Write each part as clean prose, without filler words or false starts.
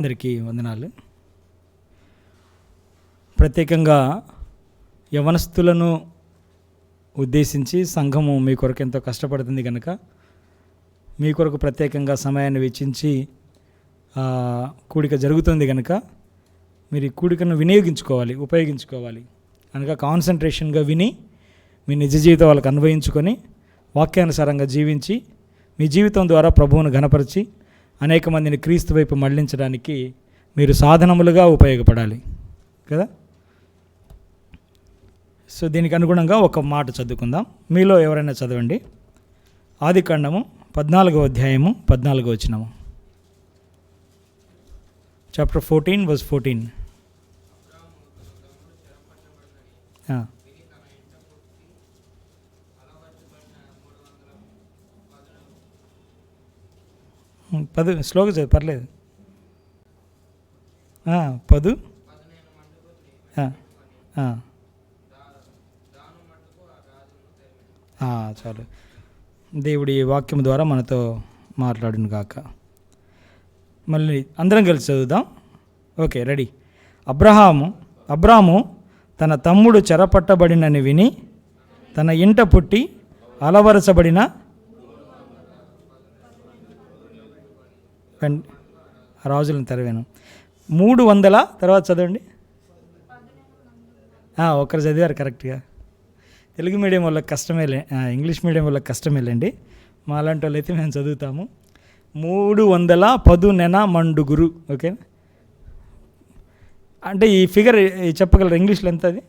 అందరికీ వందనాలు. ప్రత్యేకంగా యవనస్తులను ఉద్దేశించి సంఘము మీ కొరకు ఎంతో కష్టపడుతుంది కనుక మీ కొరకు ప్రత్యేకంగా సమయాన్ని వెచ్చించి కూడిక జరుగుతుంది కనుక మీరు ఈ కూడికను ఉపయోగించుకోవాలి కనుక కాన్సన్ట్రేషన్గా విని మీ నిజ జీవితం వాళ్ళకు అన్వయించుకొని వాక్యానుసారంగా జీవించి మీ జీవితం ద్వారా ప్రభువును ఘనపరిచి అనేక మందిని క్రీస్తు వైపు మళ్లించడానికి మీరు సాధనములుగా ఉపయోగపడాలి కదా. సో దీనికి అనుగుణంగా ఒక మాట చదువుకుందాం. మీలో ఎవరైనా చదవండి. ఆదికాండము 14వ అధ్యాయము 14వ వచనము. Chapter 14 verse 14. స్లోగా చదువు, పర్లేదు. 10 చాలు. దేవుడి వాక్యం ద్వారా మనతో మాట్లాడును గాక. మళ్ళీ అందరం కలిసి చదువుదాం. Okay, ready. అబ్రాము తన తమ్ముడు చెరపట్టబడినని విని తన ఇంట పుట్టి అలవరచబడిన రాజులను తరివాను. 300 తర్వాత చదవండి. ఒకరు చదివారు కరెక్ట్గా. తెలుగు మీడియం వాళ్ళకి కష్టమేలే, ఇంగ్లీష్ మీడియం వాళ్ళకి కష్టమేలేండి. మా అలాంటి వాళ్ళు అయితే మేము చదువుతాము. 310 మండుగురు. ఓకే, అంటే ఈ ఫిగర్ చెప్పగలరు ఇంగ్లీష్లో ఎంత? అది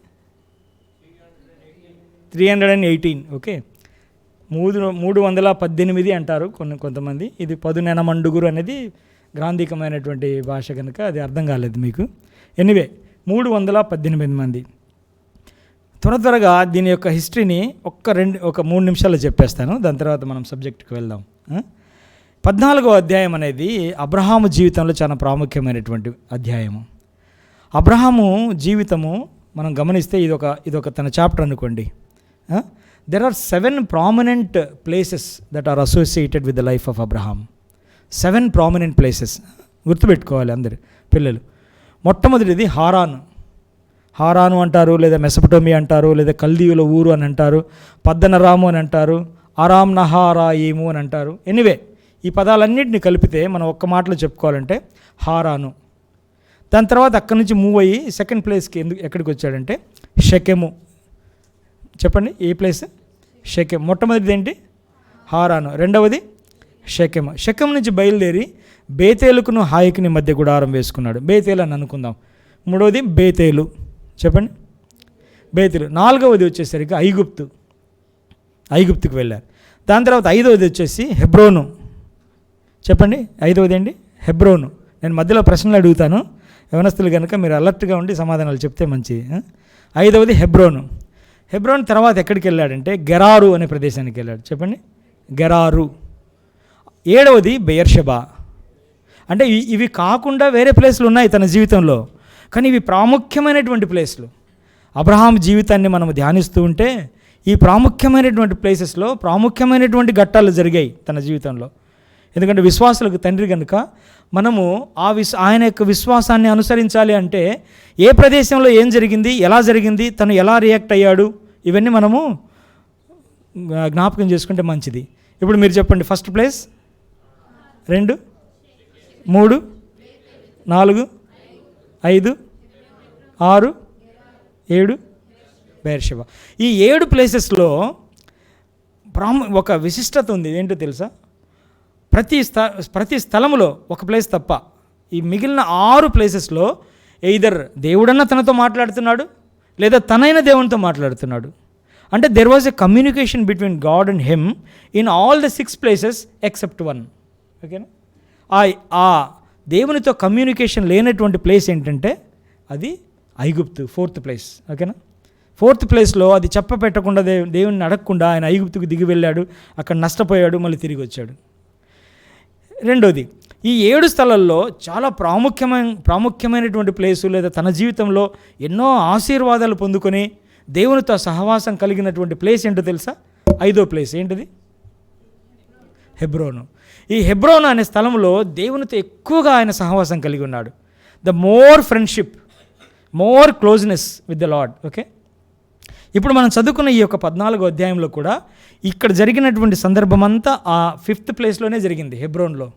318. ఓకే, 318 అంటారు కొంతమంది. ఇది 10 మండుగురు అనేది గ్రాంధికమైనటువంటి భాష కనుక అది అర్థం కాలేదు మీకు. ఎనీవే 318 మంది. త్వరగా దీని యొక్క హిస్టరీని ఒక 3 నిమిషాల్లో చెప్పేస్తాను. దాని తర్వాత మనం సబ్జెక్టుకి వెళ్దాం. 14వ అధ్యాయం అనేది అబ్రహాము జీవితంలో చాలా ప్రాముఖ్యమైనటువంటి అధ్యాయము. అబ్రహాము జీవితము మనం గమనిస్తే ఇదొక తన చాప్టర్ అనుకోండి. There are 7 prominent places that are associated with the life of Abraham. 7 prominent places. గుర్తుపెట్టుకోవాలి అందరు పిల్లలు. మొట్టమొదటిది హారాను అంటారు, లేదా మెసపటోమియా అంటారు, లేదా కల్దీయుల ఊరు అని అంటారు, పద్దనరాము అని అంటారు, అరామ్ నహారాయిము అని అంటారు. ఎనీవే ఈ పదాలన్నింటినీ కలిపితే మనం ఒక్క మాటలో చెప్పుకోవాలంటే హారాను. దాని తర్వాత అక్కడి నుంచి మూవ్ అయ్యి సెకండ్ ప్లేస్కి ఎక్కడికి వచ్చాడంటే షెకెము. చెప్పండి, ఏ ప్లేస్? షెకెం. మొట్టమొదటిది ఏంటి? హారాను. రెండవది షెకెము. షెకెం నుంచి బయలుదేరి బేతేలుకును హాయికుని మధ్య గుడారం వేసుకున్నాడు. బేతేలు అని అనుకుందాం. మూడవది బేతేలు. చెప్పండి, బేతేలు. నాలుగవది వచ్చేసరికి ఐగుప్తుకు వెళ్ళారు. దాని తర్వాత 5వది వచ్చేసి హెబ్రోను. చెప్పండి, 5వది ఏంటి? హెబ్రోను. నేను మధ్యలో ప్రశ్నలు అడుగుతాను, యవనస్తులు కనుక మీరు అలర్ట్గా ఉండి సమాధానాలు చెప్తే మంచిది. 5వది హెబ్రోన్ తర్వాత ఎక్కడికి వెళ్ళాడంటే గెరారు అనే ప్రదేశానికి వెళ్ళాడు. చెప్పండి, గెరారు. 7వది బెయర్షెబా. అంటే ఇవి కాకుండా వేరే ప్లేస్లు ఉన్నాయి తన జీవితంలో, కానీ ఇవి ప్రాముఖ్యమైనటువంటి ప్లేస్లు. అబ్రహాం జీవితాన్ని మనం ధ్యానిస్తూ ఉంటే ఈ ప్రాముఖ్యమైనటువంటి ప్లేసెస్లో ప్రాముఖ్యమైనటువంటి ఘట్టాలు జరిగాయి తన జీవితంలో. ఎందుకంటే విశ్వాసులకు తండ్రి కనుక మనము ఆయన యొక్క విశ్వాసాన్ని అనుసరించాలి అంటే ఏ ప్రదేశంలో ఏం జరిగింది, ఎలా జరిగింది, తను ఎలా రియాక్ట్ అయ్యాడు, ఇవన్నీ మనము జ్ఞాపకం చేసుకుంటే మంచిది. ఇప్పుడు మీరు చెప్పండి, ఫస్ట్ ప్లేస్ 2, 3, 4, 5, 6, 7 బెయర్షెబా. ఈ 7 ప్లేసెస్లో ఒక విశిష్టత ఉంది. ఏంటో తెలుసా? ప్రతి స్థలంలో ఒక ప్లేస్ తప్ప ఈ మిగిలిన 6 ప్లేసెస్లో ఎయిదర్ దేవుడన్నా తనతో మాట్లాడుతున్నాడు, లేదా తనైన దేవునితో మాట్లాడుతున్నాడు. అంటే there was a communication between God and him in all the 6 places except 1. ఓకేనా? ఆ దేవునితో కమ్యూనికేషన్ లేనటువంటి ప్లేస్ ఏంటంటే అది ఐగుప్తు, 4th place. ఓకేనా? 4th placeలో అది చెప్పపెట్టకుండా దేవుని అడగకుండా ఆయన ఐగుప్తుకు దిగి వెళ్ళాడు, అక్కడ నష్టపోయాడు, మళ్ళీ తిరిగి వచ్చాడు. రెండోది, ఈ 7 స్థలాల్లో చాలా ప్రాముఖ్యమైనటువంటి ప్లేసు, లేదా తన జీవితంలో ఎన్నో ఆశీర్వాదాలు పొందుకొని దేవునితో సహవాసం కలిగినటువంటి ప్లేస్ ఏంటో తెలుసా? 5వ ప్లేస్ ఏంటిది? హెబ్రోను. ఈ హెబ్రోన్ అనే స్థలంలో దేవునితో ఎక్కువగా ఆయన సహవాసం కలిగి ఉన్నాడు. The more friendship, more closeness with the lord. Okay, ఇప్పుడు మనం చదువుకున్న ఈ యొక్క 14వ అధ్యాయంలో కూడా ఇక్కడ జరిగినటువంటి సందర్భం అంతా ఆ 5th ప్లేస్లోనే జరిగింది, హెబ్రోన్లో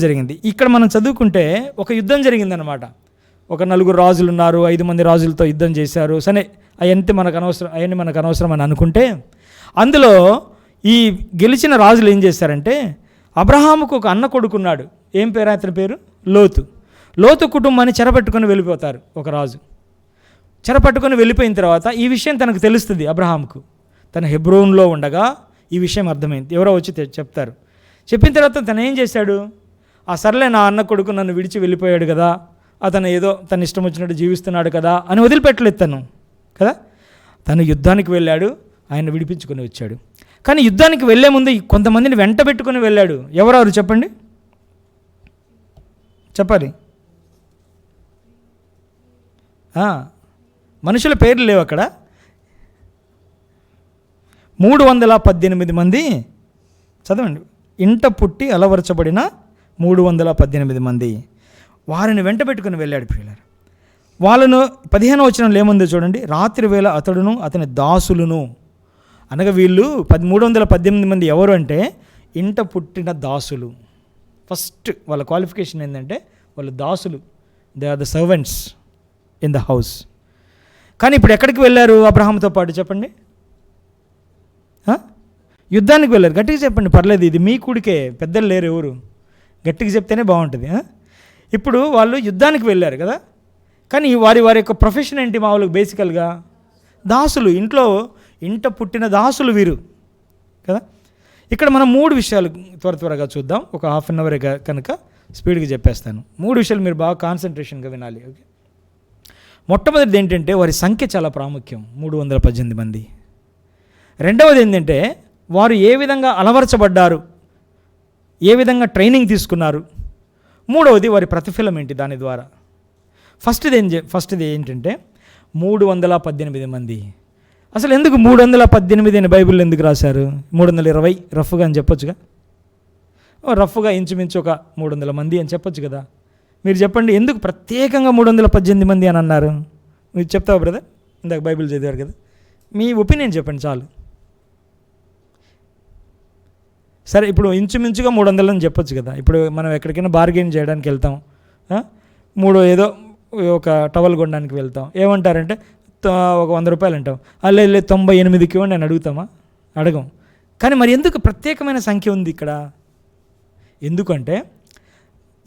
జరిగింది. ఇక్కడ మనం చదువుకుంటే ఒక యుద్ధం జరిగిందనమాట. ఒక 4 రాజులు ఉన్నారు, 5 మంది రాజులతో యుద్ధం చేశారు. సరే, అవన్నీ మనకు అనవసరం అని అనుకుంటే, అందులో ఈ గెలిచిన రాజులు ఏం చేశారంటే, అబ్రహాముకు ఒక అన్న కొడుకున్నాడు. ఏం పేరు అతని పేరు? లోతు కుటుంబాన్ని చెరపట్టుకొని వెళ్ళిపోతారు. ఒక రాజు చెరపట్టుకొని వెళ్ళిపోయిన తర్వాత ఈ విషయం తనకు తెలుస్తుంది అబ్రహాముకు. తన హెబ్రోన్లో ఉండగా ఈ విషయం అర్థమైంది. ఎవరో వచ్చి చెప్తారు. చెప్పిన తర్వాత తను ఏం చేశాడు? సర్లే, నా అన్న కొడుకు నన్ను విడిచి వెళ్ళిపోయాడు కదా, అతను ఏదో తన ఇష్టం వచ్చినట్టు జీవిస్తున్నాడు కదా అని వదిలిపెట్టలేదు తను కదా. తను యుద్ధానికి వెళ్ళాడు, ఆయన విడిపించుకొని వచ్చాడు. కానీ యుద్ధానికి వెళ్ళే ముందు కొంతమందిని వెంట పెట్టుకొని వెళ్ళాడు. ఎవరెవరు చెప్పండి, చెప్పాలి. మనుషుల పేర్లు లేవు అక్కడ. 318 మంది, చదవండి. ఇంట పుట్టి అలవరచబడిన 318 మంది, వారిని వెంట పెట్టుకుని వెళ్ళాడు ప్రియులారా. వాళ్ళను 15వ వచనంలో ఏముందో చూడండి. రాత్రి వేళ అతడును అతని దాసులును, అనగా వీళ్ళు 318 మంది ఎవరు అంటే ఇంట పుట్టిన దాసులు. ఫస్ట్ వాళ్ళ క్వాలిఫికేషన్ ఏంటంటే వాళ్ళు దాసులు, they are the servants in the house. కానీ ఇప్పుడు ఎక్కడికి వెళ్ళారు అబ్రహాంతో పాటు చెప్పండి? యుద్ధానికి వెళ్ళారు. గట్టిగా చెప్పండి, పర్లేదు, ఇది మీ కుడికే, పెద్దలు లేరు ఎవరు, గట్టిగా చెప్తేనే బాగుంటుంది. ఇప్పుడు వాళ్ళు యుద్ధానికి వెళ్ళారు కదా, కానీ వారి యొక్క ప్రొఫెషన్ ఏంటి? మామూలుగా బేసికల్గా దాసులు, ఇంట పుట్టిన దాసులు వీరు కదా. ఇక్కడ మనం 3 విషయాలు త్వరగా చూద్దాం. ఒక హాఫ్ అన్ అవర్ కనుక స్పీడ్గా చెప్పేస్తాను. 3 విషయాలు మీరు బాగా కాన్సన్ట్రేషన్గా వినాలి. ఓకే, మొట్టమొదటిది ఏంటంటే వారి సంఖ్య చాలా ప్రాముఖ్యం, 318 మంది. రెండవది ఏంటంటే వారు ఏ విధంగా అలవరచబడ్డారు, ఏ విధంగా ట్రైనింగ్ తీసుకున్నారు. మూడవది వారి ప్రతిఫలం ఏంటి దాని ద్వారా. ఫస్ట్ది ఏంటంటే 318 మంది. అసలు ఎందుకు 318 అని బైబిల్లో ఎందుకు రాశారు? 320 రఫ్గా అని చెప్పొచ్చుగా, రఫ్గా ఇంచుమించు ఒక 300 మంది అని చెప్పొచ్చు కదా. మీరు చెప్పండి, ఎందుకు ప్రత్యేకంగా 318 మంది అని అన్నారు? మీరు చెప్తావా బ్రదర్? ఇందాక బైబిల్ చదివారు కదా, మీ ఒపీనియన్ చెప్పండి చాలు. సరే, ఇప్పుడు ఇంచుమించుగా 300 అని చెప్పొచ్చు కదా. ఇప్పుడు మనం ఎక్కడికైనా బార్గెయిన్ చేయడానికి వెళ్తాం, ఏదో ఒక టవల్ కొనడానికి వెళ్తాం, ఏమంటారంటే ఒక 100 రూపాయలు అంటాం. లేదు 98కి ఇవ్వండి అని అడుగుతామా? అడగం. కానీ మరి ఎందుకు ప్రత్యేకమైన సంఖ్య ఉంది ఇక్కడ? ఎందుకంటే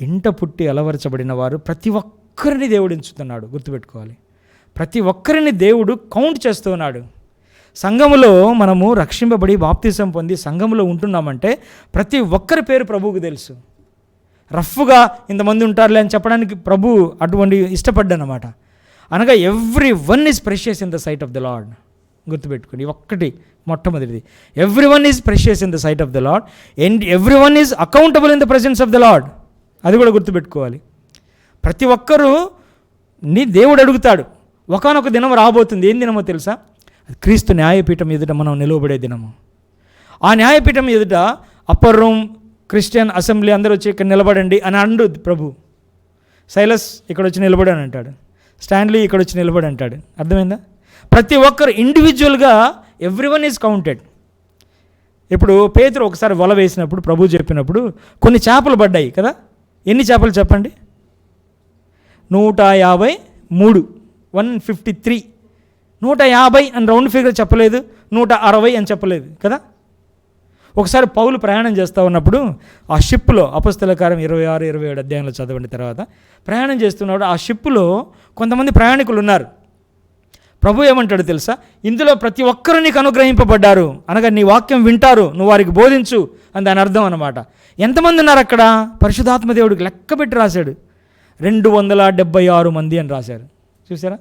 ఇంట పుట్టి అలవరచబడిన వారు ప్రతి ఒక్కరిని దేవుడు ఎంచుతున్నాడు, గుర్తుపెట్టుకోవాలి. ప్రతి ఒక్కరిని దేవుడు కౌంట్ చేస్తూ ఉన్నాడు. సంఘములో మనము రక్షింపబడి బాప్తిసం పొంది సంఘములో ఉంటున్నామంటే ప్రతి ఒక్కరి పేరు ప్రభువుకు తెలుసు. రఫ్గా ఇంతమంది ఉంటారులే అని చెప్పడానికి ప్రభు అటువంటి ఇష్టపడ్డానమాట. అనగా everyone is precious in the sight of the lord. గుర్తుపెట్టుకోండి, ఒక్కటి మొట్టమొదటిది, everyone is precious in the sight of the lord and everyone is accountable in the presence of the lord. అది కూడా గుర్తుపెట్టుకోవాలి. ప్రతి ఒక్కరూ దేవుడు అడుగుతాడు. ఒకానొక దినం రాబోతుంది. ఏం దినమో తెలుసా? క్రీస్తు న్యాయపీఠం ఎదుట మనం నిలవబడే దినము. ఆ న్యాయపీఠం ఎదుట అప్పర్ రూమ్, క్రిస్టియన్ అసెంబ్లీ అందరూ వచ్చి ఇక్కడ నిలబడండి అని అండు ప్రభు. సైలస్ ఇక్కడ వచ్చి నిలబడని అంటాడు, స్టాన్లీ ఇక్కడ వచ్చి నిలబడి అంటాడు. అర్థమైందా? ప్రతి ఒక్కరు ఇండివిజువల్గా ఎవ్రీవన్ ఈజ్ కౌంటెడ్. ఇప్పుడు పేతురు ఒకసారి వల వేసినప్పుడు ప్రభు చెప్పినప్పుడు కొన్ని చేపలు పడ్డాయి కదా. ఎన్ని చేపలు చెప్పండి? 153, 153. 150 అని రౌండ్ ఫిగర్ చెప్పలేదు, 160 అని చెప్పలేదు కదా. ఒకసారి పౌలు ప్రయాణం చేస్తూ ఉన్నప్పుడు ఆ షిప్లో, అపొస్తలుల కార్యం 26, 27 అధ్యాయంలో చదవండి. తర్వాత ప్రయాణం చేస్తున్నప్పుడు ఆ షిప్లో కొంతమంది ప్రయాణికులు ఉన్నారు. ప్రభు ఏమంటాడు తెలుసా? ఇందులో ప్రతి ఒక్కరూ నీకు అనుగ్రహింపబడ్డారు, అనగా నీ వాక్యం వింటారు, నువ్వు వారికి బోధించు అని దాని అర్థం అనమాట. ఎంతమంది ఉన్నారు అక్కడ? పరిశుద్ధాత్మ దేవుడికి లెక్క పెట్టి రాశాడు, 276 మంది అని రాశారు. చూసారా?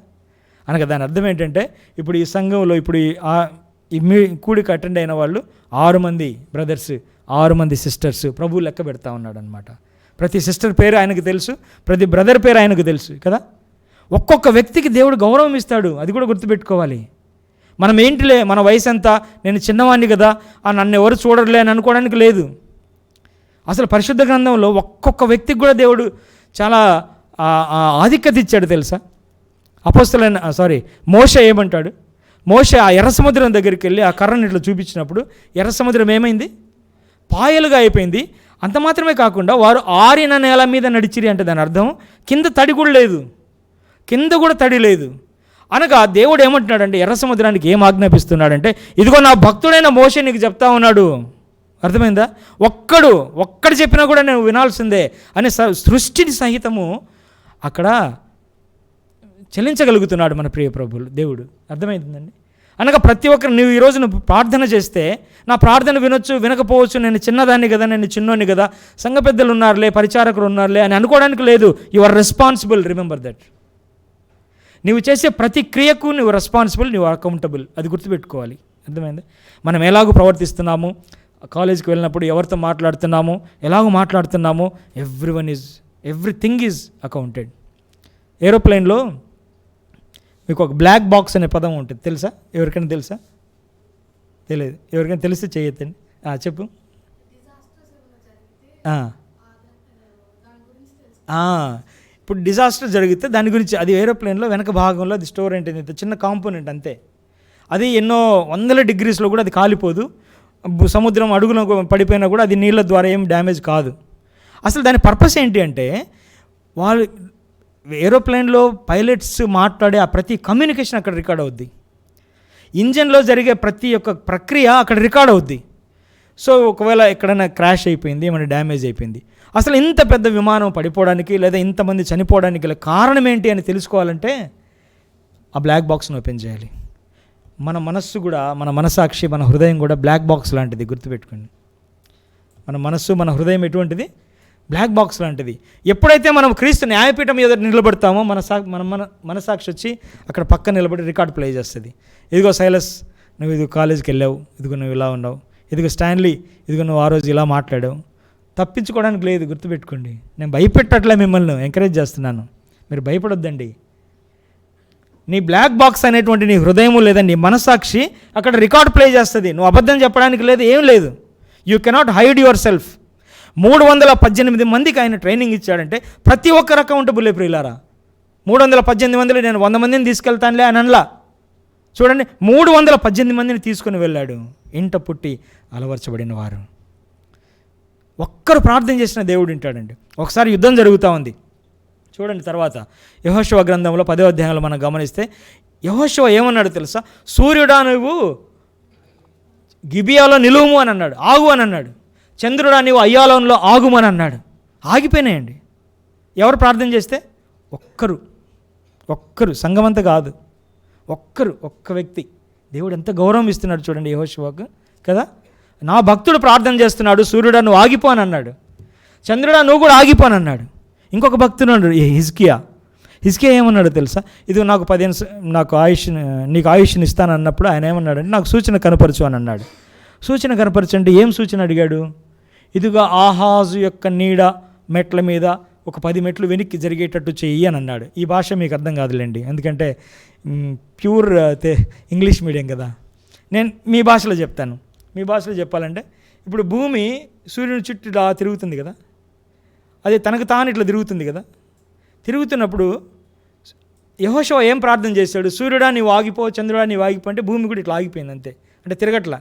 అనగా దాని అర్థం ఏంటంటే ఇప్పుడు ఈ సంఘంలో ఈ కూడికి అటెండ్ అయిన వాళ్ళు 6 మంది బ్రదర్స్, 6 మంది సిస్టర్స్ ప్రభు లెక్క పెడతా ఉన్నాడు అనమాట. ప్రతి సిస్టర్ పేరు ఆయనకు తెలుసు, ప్రతి బ్రదర్ పేరు ఆయనకు తెలుసు కదా. ఒక్కొక్క వ్యక్తికి దేవుడు గౌరవం ఇస్తాడు, అది కూడా గుర్తుపెట్టుకోవాలి. మనం ఏంటిలే, మన వయసు ఎంత, నేను చిన్నవాడిని కదా, నన్ను ఎవరు చూడరులే అని అనుకోవడానికి లేదు. అసలు పరిశుద్ధ గ్రంథంలో ఒక్కొక్క వ్యక్తికి కూడా దేవుడు చాలా ఆధిక్యత ఇచ్చాడు తెలుసా. మోషే ఏమంటాడు, మోషే ఆ ఎర్ర సముద్రం దగ్గరికి వెళ్ళి ఆ కర్రని ఇట్లా చూపించినప్పుడు ఎర్ర సముద్రం ఏమైంది, పాయలుగా అయిపోయింది. అంత మాత్రమే కాకుండా వారు ఆరిన నేల మీద నడిచిరి అంటే దాని అర్థం కింద తడి కూడా లేదు, కింద కూడా తడి లేదు. అనగా దేవుడు ఏమంటున్నాడంటే ఎర్ర సముద్రానికి ఏం ఆజ్ఞాపిస్తున్నాడంటే, ఇదిగో నా భక్తుడైన మోషే నీకు చెప్తా ఉన్నాడు, అర్థమైందా, ఒక్కడు చెప్పినా కూడా నేను వినాల్సిందే అనే సృష్టిని సహితము అక్కడ చెల్లించగలుగుతున్నాడు మన ప్రియ ప్రభువులు దేవుడు. అర్థమవుతుందండి. అనగా ప్రతి ఒక్కరు నువ్వు ఈరోజు ప్రార్థన చేస్తే నా ప్రార్థన వినొచ్చు, వినకపోవచ్చు, నేను చిన్నదాన్ని కదా, నేను చిన్నోని కదా, సంఘ పెద్దలు ఉన్నారులే, పరిచారకులు ఉన్నారులే అని అనుకోవడానికి లేదు. You are responsible, remember that. నువ్వు చేసే ప్రతి క్రియకు నువ్వు రెస్పాన్సిబుల్, నువ్వు అకౌంటబుల్, అది గుర్తుపెట్టుకోవాలి. అర్థమైంది. మనం ఎలాగో ప్రవర్తిస్తున్నాము, కాలేజీకి వెళ్ళినప్పుడు ఎవరితో మాట్లాడుతున్నాము, ఎలాగో మాట్లాడుతున్నాము, ఎవ్రీథింగ్ ఈజ్ అకౌంటెడ్. ఏరోప్లేన్లో మీకు ఒక బ్లాక్ బాక్స్ అనే పదం ఉంటుంది, తెలుసా? ఎవరికైనా తెలుసా? తెలియదు. ఎవరికైనా తెలిస్తే చేయొద్దండి. చెప్పు. ఇప్పుడు డిజాస్టర్ జరిగితే దాని గురించి, అది ఏరోప్లేన్లో వెనక భాగంలో అది స్టోర్ ఏంటి, చిన్న కాంపోనెంట్ అంతే. అది ఎన్నో 100 డిగ్రీస్లో కూడా అది కాలిపోదు. సముద్రం అడుగున పడిపోయినా కూడా అది నీళ్ళ ద్వారా ఏం డ్యామేజ్ కాదు. అసలు దాని పర్పస్ ఏంటి అంటే, వాళ్ళు ఏరోప్లేన్లో పైలట్స్ మాట్లాడే ఆ ప్రతి కమ్యూనికేషన్ అక్కడ రికార్డ్ అవుద్ది. ఇంజన్లో జరిగే ప్రతి ఒక్క ప్రక్రియ అక్కడ రికార్డ్ అవుద్ది. సో ఒకవేళ ఎక్కడైనా క్రాష్ అయిపోయింది, ఏమైనా డ్యామేజ్ అయిపోయింది, అసలు ఇంత పెద్ద విమానం పడిపోవడానికి లేదా ఇంతమంది చనిపోవడానికి గల కారణం ఏంటి అని తెలుసుకోవాలంటే ఆ బ్లాక్ బాక్స్ను ఓపెన్ చేయాలి. మన మనస్సు కూడా, మన మనసాక్షి, మన హృదయం కూడా బ్లాక్ బాక్స్ లాంటిది, గుర్తుపెట్టుకోండి. మన మనస్సు, మన హృదయం ఎటువంటిది? బ్లాక్ బాక్స్ లాంటిది. ఎప్పుడైతే మనం క్రీస్తు న్యాయపీఠం ఎదుట నిలబడతామో మన మనసాక్షి వచ్చి అక్కడ పక్కన నిలబడి రికార్డ్ ప్లే చేస్తుంది. ఇదిగో సైలస్, నువ్వు ఇది కాలేజీకి వెళ్ళావు, ఇదిగో నువ్వు ఇలా ఉన్నావు, ఇదిగో స్టాన్లీ, ఇదిగో నువ్వు ఆ రోజు ఇలా మాట్లాడావు. తప్పించుకోవడానికి లేదు, గుర్తుపెట్టుకోండి. నేను భయపెట్టట్లే, మిమ్మల్ని ఎంకరేజ్ చేస్తున్నాను, మీరు భయపడొద్దండి. నీ బ్లాక్ బాక్స్ అనేటువంటి నీ హృదయము లేదండి, మనసాక్షి అక్కడ రికార్డ్ ప్లే చేస్తుంది. నువ్వు అబద్ధం చెప్పడానికి లేదు, ఏం లేదు. You cannot hide your self. 318 మందికి ఆయన ట్రైనింగ్ ఇచ్చాడంటే ప్రతి ఒక్కరు అకౌంటబుల్. ప్రియులారా, 318 మందిలో నేను 100 మందిని తీసుకెళ్తానులే అని అనలా. చూడండి, 318 మందిని తీసుకుని వెళ్ళాడు. ఇంట పుట్టి అలవర్చబడిన వారు. ఒక్కరు ప్రార్థన చేసిన దేవుడు వింటాడండి. ఒకసారి యుద్ధం జరుగుతూ ఉంది చూడండి. తర్వాత యెహోషువ గ్రంథంలో 10వ అధ్యాయంలో మనం గమనిస్తే యెహోషువ ఏమన్నాడు తెలుసా? సూర్యుడా నువ్వు గిబియాలో నిలువుము అని అన్నాడు, ఆగు అని అన్నాడు. చంద్రుడా నీవు అయ్యాలోన్లో ఆగుమని అన్నాడు. ఆగిపోయినాయండి. ఎవరు ప్రార్థన చేస్తే? ఒక్కరు, సంఘమంతా కాదు, ఒక్క వ్యక్తి. దేవుడు ఎంత గౌరవం ఇస్తున్నాడు చూడండి యెహోషువకు కదా. నా భక్తుడు ప్రార్థన చేస్తున్నాడు, సూర్యుడా నువ్వు ఆగిపో అని అన్నాడు, చంద్రుడా నువ్వు కూడా ఆగిపోని అన్నాడు. ఇంకొక భక్తుడు అన్నాడు హిజ్కియా ఏమన్నాడు తెలుసా? ఇది నాకు 15 నీకు ఆయుష్ని ఇస్తాను అన్నప్పుడు ఆయన ఏమన్నాడంటే నాకు సూచన కనపరచు అని అన్నాడు. సూచన కనపరచు అంటే ఏం సూచన అడిగాడు? ఇదిగా ఆహాజు యొక్క నీడ మెట్ల మీద ఒక 10 మెట్లు వెనక్కి జరిగేటట్టు చెయ్యి అని అన్నాడు. ఈ భాష మీకు అర్థం కాదులేండి, ఎందుకంటే ప్యూర్ ఇంగ్లీష్ మీడియం కదా. నేను మీ భాషలో చెప్తాను. మీ భాషలో చెప్పాలంటే, ఇప్పుడు భూమి సూర్యుని చుట్టూ ఇలా తిరుగుతుంది కదా, అది తనకు తాను ఇట్లా తిరుగుతుంది కదా. తిరుగుతున్నప్పుడు యెహోషువ ఏం ప్రార్థన చేశాడు? సూర్యుడా నీవు ఆగిపో, చంద్రుడా నీవు ఆగిపో అంటే భూమి కూడా ఇట్లా ఆగిపోయింది అంతే, అంటే తిరగట్లా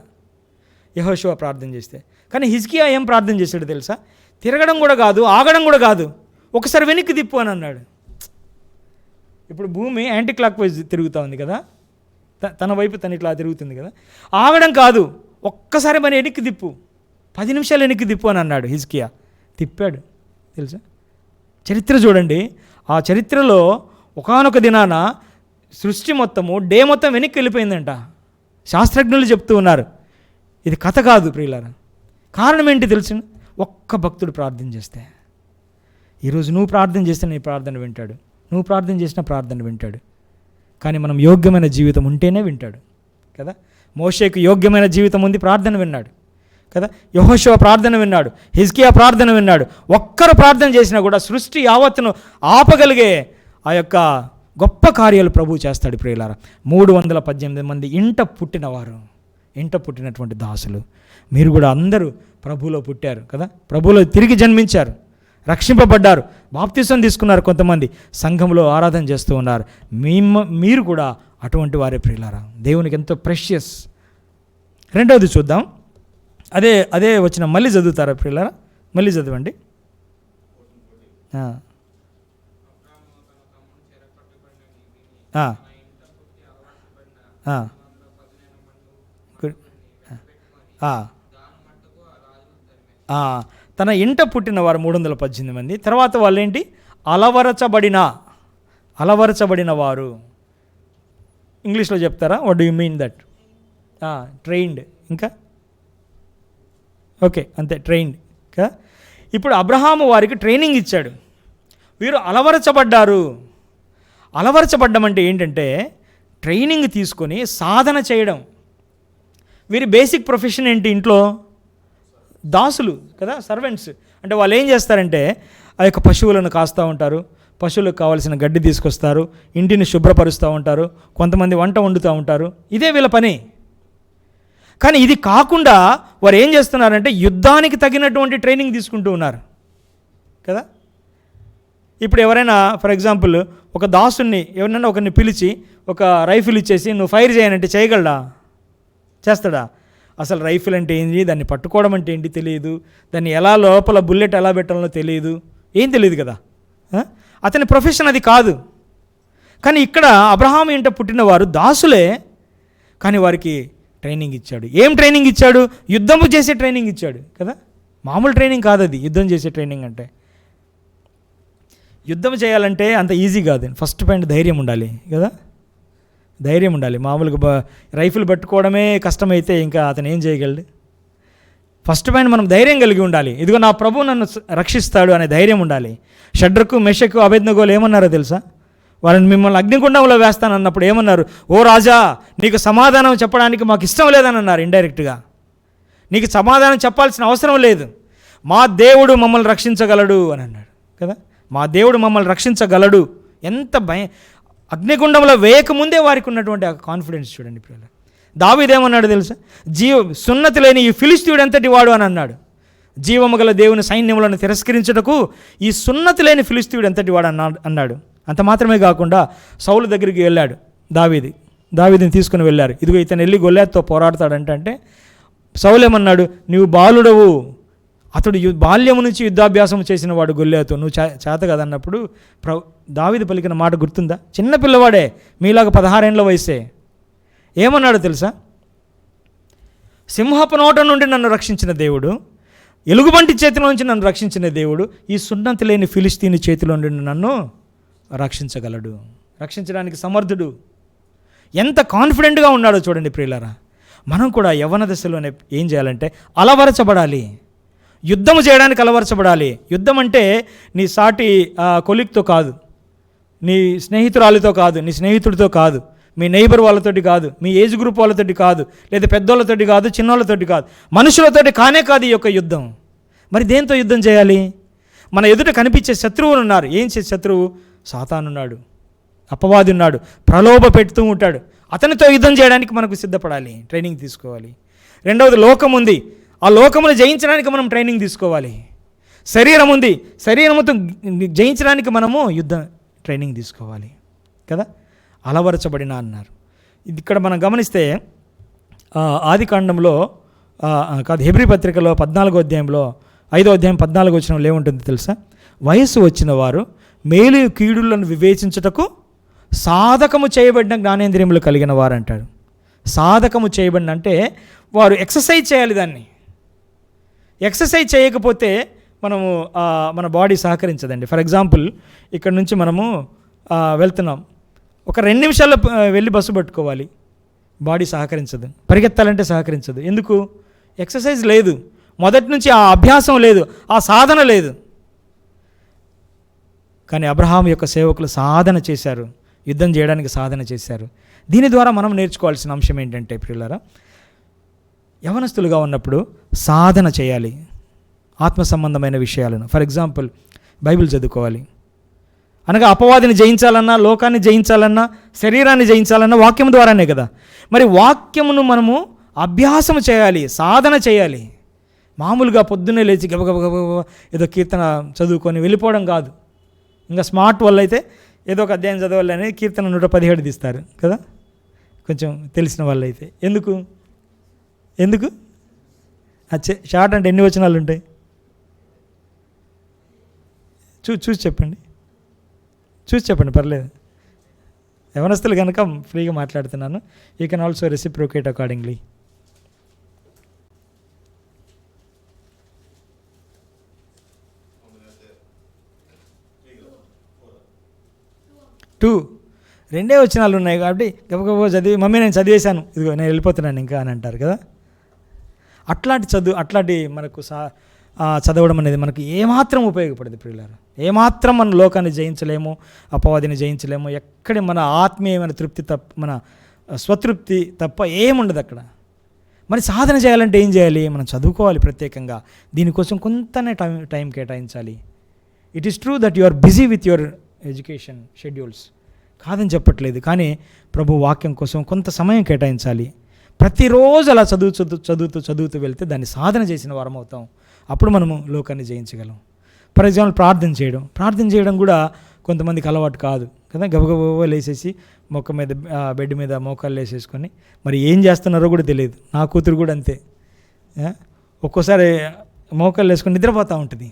యెహోషువ ప్రార్థన చేస్తే. కానీ హిజ్కియా ఏం ప్రార్థన చేశాడు తెలుసా? తిరగడం కూడా కాదు, ఆగడం కూడా కాదు, ఒకసారి వెనక్కి తిప్పు అని అన్నాడు. ఇప్పుడు భూమి యాంటీ క్లాక్ వైజ్ తిరుగుతూ ఉంది కదా, తన వైపు తను ఇట్లా తిరుగుతుంది కదా. ఆగడం కాదు, ఒక్కసారి మన వెనక్కి తిప్పు, 10 నిమిషాలు వెనక్కి తిప్పు అని అన్నాడు హిజ్కియా. తిప్పాడు తెలుసా. చరిత్ర చూడండి. ఆ చరిత్రలో ఒకానొక దినాన సృష్టి మొత్తము డే మొత్తం వెనక్కి వెళ్ళిపోయిందంట. శాస్త్రజ్ఞులు చెప్తూ ఉన్నారు, ఇది కథ కాదు ప్రియులారా. కారణం ఏంటి తెలుసు? ఒక్క భక్తుడు ప్రార్థన చేస్తే. ఈరోజు నువ్వు ప్రార్థన చేస్తే నీ ప్రార్థన వింటాడు, నువ్వు ప్రార్థన చేసిన ప్రార్థన వింటాడు. కానీ మనం యోగ్యమైన జీవితం ఉంటేనే వింటాడు కదా. మోషేకు యోగ్యమైన జీవితం ఉంది, ప్రార్థన విన్నాడు కదా. యెహోషువ ప్రార్థన విన్నాడు, హిజ్కియా ప్రార్థన విన్నాడు. ఒక్కరు ప్రార్థన చేసినా కూడా సృష్టి యావత్తును ఆపగలిగే ఆ యొక్క గొప్ప కార్యాలు ప్రభువు చేస్తాడు ప్రియులారా. 318 మంది ఇంట పుట్టినటువంటి దాసులు. మీరు కూడా అందరూ ప్రభువులో పుట్టారు కదా, ప్రభువులో తిరిగి జన్మించారు, రక్షింపబడ్డారు, బాప్తిసం తీసుకున్నారు, కొంతమంది సంఘంలో ఆరాధన చేస్తూ ఉన్నారు. మీరు కూడా అటువంటి వారే ప్రియులారా, దేవునికి ఎంతో ప్రెషియస్. రెండవది చూద్దాం, అదే వచ్చిన మళ్ళీ చదువుతారా ప్రియులారా? మళ్ళీ చదవండి. తన ఇంట పుట్టిన వారు 318 మంది. తర్వాత వాళ్ళు ఏంటి? అలవరచబడిన వారు. ఇంగ్లీష్లో చెప్తారా? What do you mean that? Trained. ఇంకా ఓకే, అంతే, ట్రైన్డ్. ఇప్పుడు అబ్రహాము వారికి ట్రైనింగ్ ఇచ్చాడు, వీరు అలవరచబడ్డారు. అలవరచబడ్డం అంటే ఏంటంటే ట్రైనింగ్ తీసుకొని సాధన చేయడం. వీరి బేసిక్ ప్రొఫెషన్ ఏంటి? ఇంట్లో దాసులు కదా, సర్వెంట్స్. అంటే వాళ్ళు ఏం చేస్తారంటే ఆ యొక్క పశువులను కాస్తూ ఉంటారు, పశువులకు కావాల్సిన గడ్డి తీసుకొస్తారు, ఇంటిని శుభ్రపరుస్తూ ఉంటారు, కొంతమంది వంట వండుతూ ఉంటారు. ఇదే వీళ్ళ పని. కానీ ఇది కాకుండా వారు ఏం చేస్తున్నారంటే యుద్ధానికి తగినటువంటి ట్రైనింగ్ తీసుకుంటూ ఉన్నారు కదా. ఇప్పుడు ఎవరైనా ఫర్ ఎగ్జాంపుల్ ఒక దాసుని ఎవరైనా ఒకరిని పిలిచి ఒక రైఫిల్ ఇచ్చేసి నువ్వు ఫైర్ చేయనంటే చేయగలడా? చేస్తాడా? అసలు రైఫిల్ అంటే ఏంటి, దాన్ని పట్టుకోవడం అంటే ఏంటి తెలియదు, దాన్ని ఎలా లోపల బుల్లెట్ ఎలా పెట్టాలో తెలియదు, ఏం తెలియదు కదా. అతని ప్రొఫెషన్ అది కాదు. కానీ ఇక్కడ అబ్రహాము ఇంట పుట్టిన వారు దాసులే, కానీ వారికి ట్రైనింగ్ ఇచ్చాడు. ఏం ట్రైనింగ్ ఇచ్చాడు? యుద్ధము చేసే ట్రైనింగ్ ఇచ్చాడు కదా. మామూలు ట్రైనింగ్ కాదు అది, యుద్ధం చేసే ట్రైనింగ్ అంటే. యుద్ధం చేయాలంటే అంత ఈజీ కాదు. ఫస్ట్ పాయింట్ ధైర్యం ఉండాలి కదా, ధైర్యం ఉండాలి. మామూలుగా రైఫిల్ పట్టుకోవడమే కష్టమైతే ఇంకా అతను ఏం చేయగలడు? ఫస్ట్ పాయింట్ మనం ధైర్యం కలిగి ఉండాలి. ఇదిగో నా ప్రభువు నన్ను రక్షిస్తాడు అనే ధైర్యం ఉండాలి. షడ్రకు, మెషకు, అబేద్నెగోలు ఏమన్నారో తెలుసా? వాళ్ళని మిమ్మల్ని అగ్నిగుండంలో వేస్తానన్నప్పుడు ఏమన్నారు? ఓ రాజా, నీకు సమాధానం చెప్పడానికి మాకు ఇష్టం లేదని అన్నారు. ఇండైరెక్ట్గా నీకు సమాధానం చెప్పాల్సిన అవసరం లేదు, మా దేవుడు మమ్మల్ని రక్షించగలడు అని అన్నాడు కదా. మా దేవుడు మమ్మల్ని రక్షించగలడు. ఎంత అగ్నిగుండంలో వేయకముందే వారికి ఉన్నటువంటి ఆ కాన్ఫిడెన్స్ చూడండి పిల్లలు. దావీదేమన్నాడు తెలుసా? సున్నతి లేని ఈ ఫిలిష్తీయుడు ఎంతటి వాడు అని అన్నాడు. జీవము గల దేవుని సైన్యములను తిరస్కరించుటకు ఈ సున్నతి లేని ఫిలిష్తీయుడు ఎంతటి వాడు అన్నాడు. అంత మాత్రమే కాకుండా సౌలు దగ్గరికి వెళ్ళాడు దావీదుని తీసుకుని వెళ్ళారు. ఇదిగో ఇతను వెళ్ళి గొల్యాతుతో పోరాడతాడంటే సౌలు ఏమన్నాడు? నీవు బాలుడవు, అతడు బాల్యము నుంచి యుద్ధాభ్యాసం చేసిన వాడు గొల్యాతు, నువ్వు చేత కదన్నప్పుడు దావీదు పలికిన మాట గుర్తుందా? చిన్న పిల్లవాడే, మీలాగా 16 ఏళ్ల వయసే. ఏమన్నాడు తెలుసా? సింహపు నోట నుండి నన్ను రక్షించిన దేవుడు, ఎలుగుబంటి చేతిలో నుంచి నన్ను రక్షించిన దేవుడు ఈ సున్నతి లేని ఫిలిష్తీని చేతిలో నుండి నన్ను రక్షించగలడు, రక్షించడానికి సమర్థుడు. ఎంత కాన్ఫిడెంట్గా ఉన్నాడో చూడండి ప్రియులారా. మనం కూడా యవ్వన దశలోనే ఏం చేయాలంటే అలవరచబడాలి, యుద్ధము చేయడానికి అలవరచబడాలి. యుద్ధం అంటే నీ సాటి కొలిక్తో కాదు, నీ స్నేహితురాలితో కాదు, నీ స్నేహితుడితో కాదు, మీ నైబర్ వాళ్ళతోటి కాదు, మీ ఏజ్ గ్రూప్ వాళ్ళతోటి కాదు, లేదా పెద్దోళ్ళతోటి కాదు, చిన్నోళ్ళతోటి కాదు, మనుషులతోటి కానే కాదు ఈ యొక్క యుద్ధం. మరి దేంతో యుద్ధం చేయాలి? మన ఎదుట కనిపించే శత్రువులు ఉన్నారు. ఏం శత్రువు? సాతానున్నాడు, అపవాది ఉన్నాడు, ప్రలోభ పెడుతూ ఉంటాడు. అతనితో యుద్ధం చేయడానికి మనకు సిద్ధపడాలి, ట్రైనింగ్ తీసుకోవాలి. రెండవది లోకం ఉంది, ఆ లోకమును జయించడానికి మనం ట్రైనింగ్ తీసుకోవాలి. శరీరం ఉంది, శరీరముతో జయించడానికి మనము ట్రైనింగ్ తీసుకోవాలి కదా. అలవరచబడిన అన్నారు. ఇది ఇక్కడ మనం గమనిస్తే ఆది కాండంలో కాదు, హెబ్రీ పత్రికలో 14వ అధ్యాయంలో 5వ అధ్యాయం 14వ వచనంలో ఏముంటుంది తెలుసా? వయస్సు వచ్చిన వారు మేలు కీడులను వివేచించుటకు సాధకము చేయబడిన జ్ఞానేంద్రియములు కలిగిన వారు అంటాడు. సాధకము చేయబడిన అంటే వారు ఎక్సర్సైజ్ చేయాలి. దాన్ని ఎక్సర్సైజ్ చేయకపోతే మనము మన బాడీ సహకరించదండి. ఫర్ ఎగ్జాంపుల్ ఇక్కడ నుంచి మనము వెళ్తున్నాం, ఒక 2 నిమిషాల్లో వెళ్ళి బస్సు పట్టుకోవాలి, బాడీ సహకరించదు. పరిగెత్తాలంటే సహకరించదు. ఎందుకు? ఎక్సర్సైజ్ లేదు, మొదటి నుంచి ఆ అభ్యాసం లేదు, ఆ సాధన లేదు. కానీ అబ్రహాం యొక్క సేవకులు సాధన చేశారు, యుద్ధం చేయడానికి సాధన చేశారు. దీని ద్వారా మనం నేర్చుకోవాల్సిన అంశం ఏంటంటే ప్రియులారా, యవనస్తులుగా ఉన్నప్పుడు సాధన చేయాలి ఆత్మ సంబంధమైన విషయాలను. ఫర్ ఎగ్జాంపుల్ బైబిల్ చదువుకోవాలి, అనగా అపవాదిని జయించాలన్నా, లోకాన్ని జయించాలన్నా, శరీరాన్ని జయించాలన్నా వాక్యం ద్వారానే కదా. మరి వాక్యమును మనము అభ్యాసం చేయాలి, సాధన చేయాలి. మామూలుగా పొద్దున్నే లేచి గబగబ ఏదో కీర్తన చదువుకొని వెళ్ళిపోవడం కాదు. ఇంకా స్మార్ట్ వాళ్ళు అయితే ఏదో ఒక అధ్యాయం చదవాలని కీర్తన 117 తీస్తారు కదా, కొంచెం తెలిసిన వాళ్ళు అయితే. ఎందుకు షార్ట్ అంటే ఎన్ని వచనాలు ఉంటాయి? చూసి చెప్పండి, పర్లేదు. యవనస్తులు కనుక ఫ్రీగా మాట్లాడుతున్నాను. You can also reciprocate accordingly. 2 2 వచనాలు ఉన్నాయి కాబట్టి గబగబా చదివి, మమ్మీ నేను చదివేశాను, ఇదిగో నేను వెళ్ళిపోతున్నాను ఇంకా అని అంటారు కదా. అట్లాంటి మనకు చదవడం అనేది మనకు ఏమాత్రం ఉపయోగపడదు ప్రియులారా. ఏమాత్రం మన లోకాన్ని జయించలేము, అపవాదిని జయించలేము. ఎక్కడ మన ఆత్మీయమైన తృప్తి మన స్వతృప్తి తప్ప ఏముండదు అక్కడ. మరి సాధన చేయాలంటే ఏం చేయాలి? మనం చదువుకోవాలి ప్రత్యేకంగా. దీనికోసం కొంతనే టైం కేటాయించాలి. It is true that you are busy with your education schedules, కాదని చెప్పట్లేదు. కానీ ప్రభు వాక్యం కోసం కొంత సమయం కేటాయించాలి. ప్రతిరోజు అలా చదువుతూ వెళ్తే దాన్ని సాధన చేసిన వారం అవుతాం. అప్పుడు మనము లోకాన్ని జయించగలం. ఫర్ ఎగ్జాంపుల్ ప్రార్థన చేయడం కూడా కొంతమందికి అలవాటు కాదు కదా. గబగబ లేసేసి బెడ్ మీద మోకాళ్ళు వేసేసుకొని మరి ఏం చేస్తున్నారో కూడా తెలియదు. నా కూతురు కూడా అంతే, ఒక్కోసారి మోకాళ్ళు వేసుకొని నిద్రపోతూ ఉంటుంది.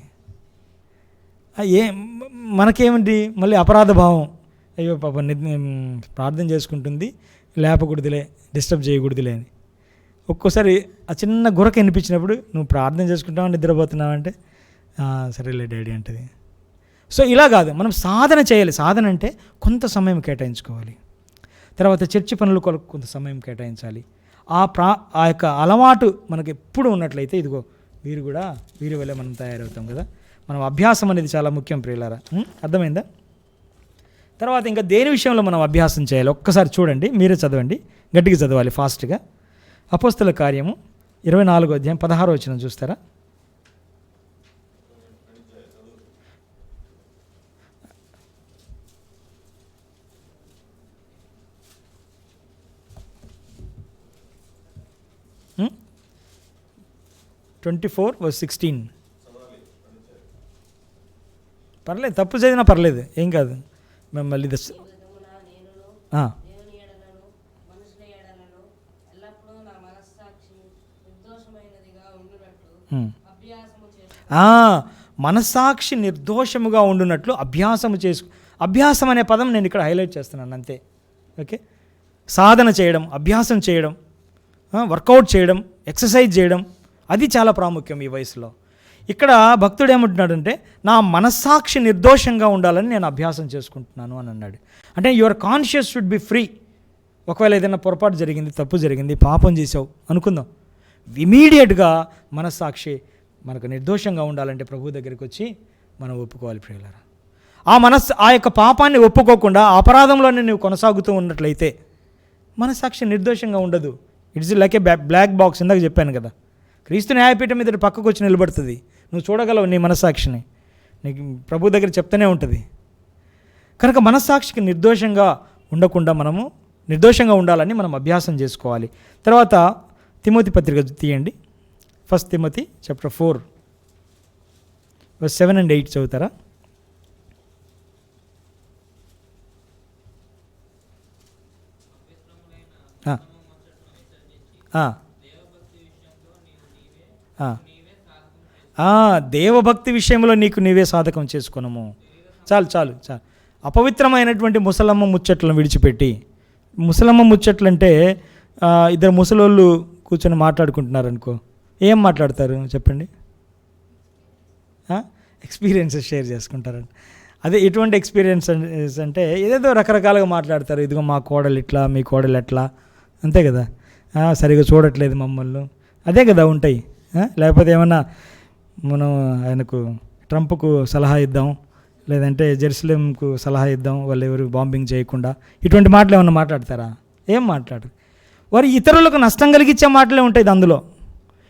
మనకేమిటి మళ్ళీ అపరాధ భావం, అయ్యో పాప ప్రార్థన చేసుకుంటుంది, లేపకూడదులే, డిస్టర్బ్ చేయకూడదులే అని. ఒక్కోసారి ఆ చిన్న గురక వినిపించినప్పుడు నువ్వు ప్రార్థన చేసుకుంటావా నిద్రపోతున్నావు అంటే సరేలే డాడీ అంటది. సో ఇలా కాదు, మనం సాధన చేయాలి. సాధన అంటే కొంత సమయం కేటాయించుకోవాలి. తర్వాత చర్చి పనులు కొంత సమయం కేటాయించాలి. ఆ యొక్క అలవాటు మనకు ఎప్పుడు ఉన్నట్లయితే ఇదిగో వీరి వల్లే మనం తయారవుతాం కదా. మనం అభ్యాసం అనేది చాలా ముఖ్యం ప్రియులారా. అర్థమైందా? తర్వాత ఇంకా దేని విషయంలో మనం అభ్యాసం చేయాలి ఒక్కసారి చూడండి, మీరే చదవండి, గట్టిగా చదవాలి ఫాస్ట్గా. అపోస్తల కార్యము 24వ అధ్యాయం 16వ వచనం చూస్తారా? హ్మ్? 24:16. పర్లేదు, తప్పు చదివినా పర్లేదు, ఏం కాదు. మేము మళ్ళీ మనస్సాక్షి నిర్దోషముగా ఉండునట్లు అభ్యాసం అనే పదం నేను ఇక్కడ హైలైట్ చేస్తున్నాను అంతే. ఓకే, సాధన చేయడం, అభ్యాసం చేయడం, వర్కౌట్ చేయడం, ఎక్సర్సైజ్ చేయడం, అది చాలా ప్రాముఖ్యం ఈ వయసులో. ఇక్కడ భక్తుడు ఏమంటున్నాడంటే నా మనస్సాక్షి నిర్దోషంగా ఉండాలని నేను అభ్యాసం చేసుకుంటున్నాను అని అన్నాడు. అంటే your conscious should be free. ఒకవేళ ఏదైనా పొరపాటు జరిగింది, తప్పు జరిగింది, పాపం చేసావు అనుకుందాం, ఇమీడియట్గా మనస్సాక్షి మనకు నిర్దోషంగా ఉండాలంటే ప్రభు దగ్గరికి వచ్చి మనం ఒప్పుకోవాలి ప్రియులారా. ఆ యొక్క పాపాన్ని ఒప్పుకోకుండా అపరాధంలోనే నువ్వు కొనసాగుతూ ఉన్నట్లయితే మనస్సాక్షి నిర్దోషంగా ఉండదు. It's like a black box. ఇందాక చెప్పాను కదా, క్రీస్తు న్యాయపీఠం మీద పక్కకు వచ్చి నిలబడుతుంది. నువ్వు చూడగలవు నీ మనస్సాక్షిని, నీకు ప్రభు దగ్గర చెప్తూనే ఉంటుంది. కనుక మనస్సాక్షికి నిర్దోషంగా ఉండకుండా మనము నిర్దోషంగా ఉండాలని మనం అభ్యాసం చేసుకోవాలి. తర్వాత తిమోతి పత్రిక తీయండి. 1 Timothy chapter 4 verse 7 and 8 చదువుతారా? దేవభక్తి విషయంలో నీకు నీవే సాధకం చేసుకున్నాము. చాలు. అపవిత్రమైనటువంటి ముసలమ్మ ముచ్చట్లను విడిచిపెట్టి, ముసలమ్మ ముచ్చట్లు అంటే ఇద్దరు ముసలోళ్ళు కూర్చొని మాట్లాడుకుంటున్నారు అనుకో, ఏం మాట్లాడతారు చెప్పండి? ఎక్స్పీరియన్సెస్ షేర్ చేసుకుంటారండి. అదే ఎటువంటి ఎక్స్పీరియన్స్ అంటే ఏదేదో రకరకాలుగా మాట్లాడతారు. ఇదిగో మా కోడలు ఇట్లా, మీ కోడలు ఎట్లా, అంతే కదా, సరిగా చూడట్లేదు మమ్మల్ని, అదే కదా ఉంటాయి. లేకపోతే ఏమన్నా మనం ఆయనకు ట్రంప్కు సలహా ఇద్దాం, లేదంటే జెరూసలేంకు సలహా ఇద్దాం, వాళ్ళు ఎవరు బాంబింగ్ చేయకుండా, ఇటువంటి మాటలు ఏమన్నా మాట్లాడతారా? ఏం మాట్లాడరు. వారు ఇతరులకు నష్టం కలిగించే మాటలే ఉంటాయి అందులో,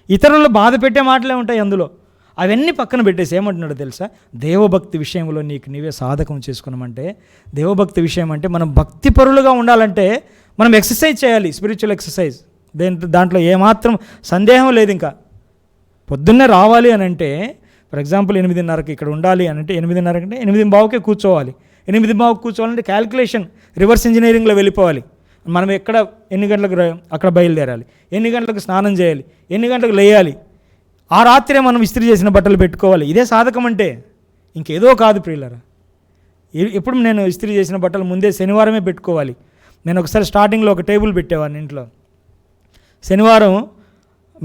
ఇతరులను బాధ పెట్టే మాటలే ఉంటాయి అందులో. అవన్నీ పక్కన పెట్టేసి ఏమంటున్నాడో తెలుసా, దేవభక్తి విషయంలో నీకు నీవే సాధకం చేసుకున్నామంటే, దేవభక్తి విషయం అంటే మనం భక్తిపరులుగా ఉండాలంటే మనం ఎక్సర్సైజ్ చేయాలి, స్పిరిచువల్ ఎక్సర్సైజ్. దాంట్లో ఏమాత్రం సందేహం లేదు. ఇంకా పొద్దున్నే రావాలి అని అంటే, ఫర్ ఎగ్జాంపుల్ 8:30కి ఇక్కడ ఉండాలి అని అంటే 8:30 అంటే 8:15కే కూర్చోవాలి. 8:15 కూర్చోవాలంటే క్యాల్కులేషన్ రివర్స్ ఇంజనీరింగ్లో వెళ్ళిపోవాలి. మనం ఎన్ని గంటలకు అక్కడ బయలుదేరాలి, ఎన్ని గంటలకు స్నానం చేయాలి, ఎన్ని గంటలకు లేయాలి, ఆ రాత్రే మనం ఇస్త్రీ చేసిన బట్టలు పెట్టుకోవాలి. ఇదే సాధకం అంటే, ఇంకేదో కాదు ప్రియులారా. ఎప్పుడు నేను ఇస్త్రీ చేసిన బట్టలు ముందే శనివారమే పెట్టుకోవాలి. నేను ఒకసారి స్టార్టింగ్లో ఒక టేబుల్ పెట్టేవాడిని ఇంట్లో. శనివారం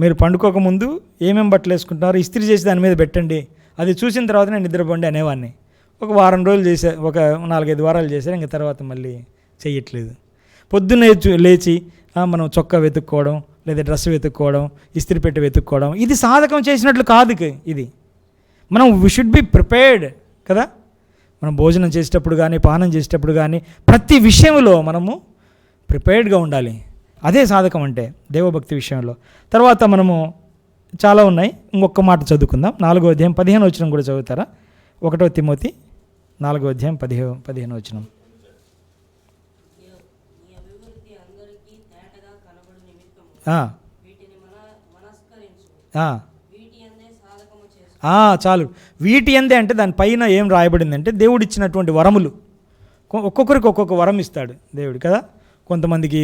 మీరు పండుకోకముందు ఏమేమి బట్టలు వేసుకుంటున్నారో ఇస్త్రీ చేసి దాని మీద పెట్టండి, అది చూసిన తర్వాత నేను నిద్రపోండి అనేవాడిని. ఒక వారం రోజులు చేసా, ఒక 4-5 వారాలు చేశాను. ఇంక తర్వాత మళ్ళీ చేయట్లేదు. పొద్దున్నే లేచి మనం చొక్కా వెతుక్కోవడం, లేదా డ్రెస్ వెతుక్కోవడం, ఇస్త్రీ పెట్టి వెతుక్కోవడం, ఇది సాధకం చేసినట్లు కాదు. ఇది మనం వి షుడ్ బి ప్రిపేర్డ్ కదా. మనం భోజనం చేసేటప్పుడు కానీ, పానం చేసేటప్పుడు కానీ, ప్రతి విషయంలో మనము ప్రిపేర్డ్గా ఉండాలి. అదే సాధకం అంటే దేవభక్తి విషయంలో. తర్వాత మనము చాలా ఉన్నాయి, ఇంకొక మాట చదువుకుందాం. 4వ అధ్యాయం 15వ వచనం కూడా చదువుతారా? 1 తిమోతి 4వ అధ్యాయం 15వ వచనం. చాలు. వీటి అందే అంటే దానిపైన ఏం రాయబడిందంటే దేవుడు ఇచ్చినటువంటి వరములు. ఒక్కొక్కరికి ఒక్కొక్క వరం ఇస్తాడు దేవుడు కదా. కొంతమందికి